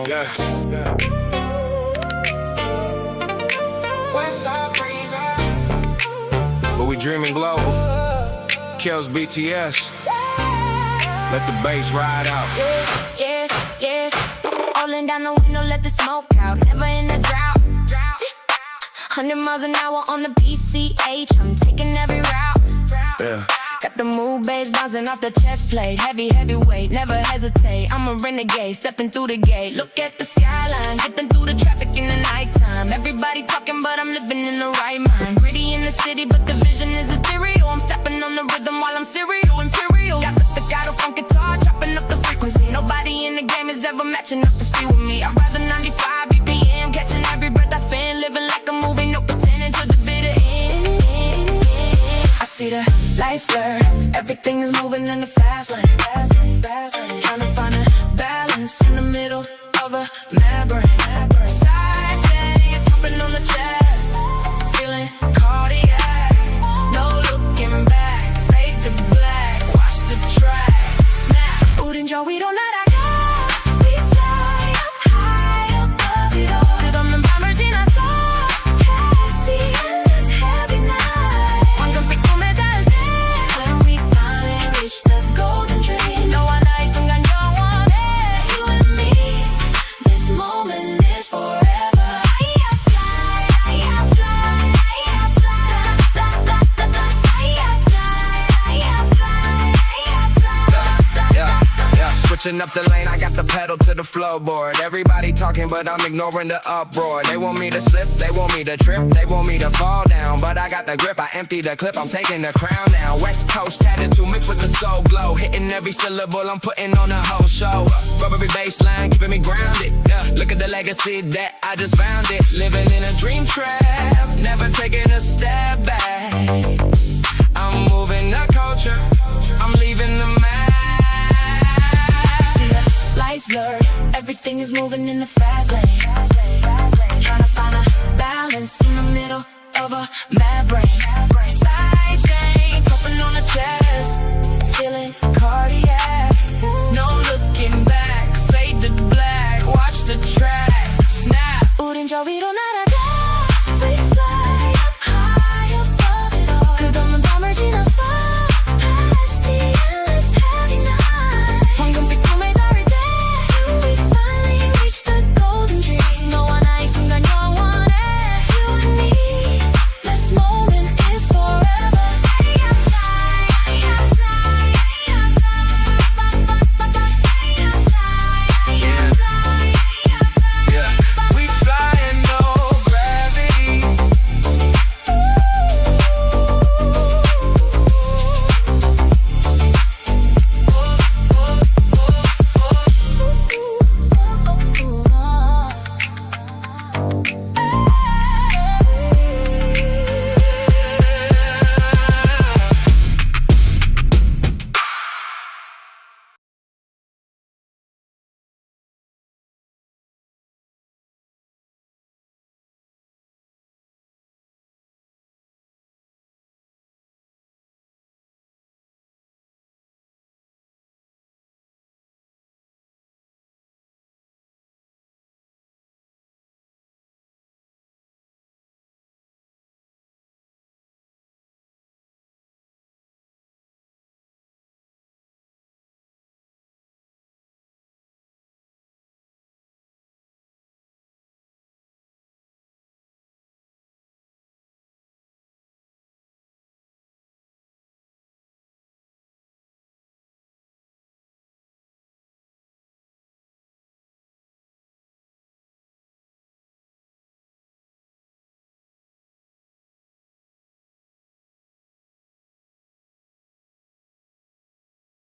Yeah. But we dreaming global. Kills BTS. Let the bass ride out. Yeah, yeah, yeah. Rolling down the window, let the smoke out. Never in a drought. 100 miles an hour on the PCH. I'm taking every route. Yeah. Got the move, babes, bouncing off the chest plate. Heavyweight, never hesitate. I'm a renegade, stepping through the gate. Look at the skyline, getting through the traffic in the nighttime. Everybody talking, but I'm living in the right mind. Gritty in the city, but the vision is ethereal. I'm stepping on the rhythm while I'm serial, imperial. Got the staccato funk guitar, chopping up the frequency. Nobody in the game is ever matching up the speed with me. I'd rather 95 BPM, catching every breath I spend, living like a movie, no pretending to the bitter end. I see the lights blur, everything is moving in the fast lane. Trying to find a balance in the middle of a mad brain. Side chain, pumping on the chest, feeling cardiac. No looking back, fade to black, watch the track. Snap, 우린 저위로 날아가. We fly up high above it all. 끝없는 밤을 지나서 past the endless heavy night. 황금빛 꿈에 닿을 때 when we finally reach the golden dream. 너와 나의 순간 영원해. You and me, this moment is forever. I fly, I fly, I fly. Da da da da. I fly, I fly, I fly. Yeah. Switching up the lane, I got the pedal to the floorboard. Everybody talking, but I'm ignoring the uproar. They want me to slip, they want me to trip, they want me to fall down. But I got the grip, I empty the clip, I'm taking the crown now. West Coast tattoo mixed with the soul glow. Hitting every syllable, I'm putting on the whole show. Rubbery bass line, keeping me grounded. Yeah. Look at the legacy that I just found it. Living in a dream trap, never taking a step back. I'm moving the culture, I'm leaving the map. See the lights blur, everything is moving in the fast lane. Trying to find a balance in the middle of a mad brain.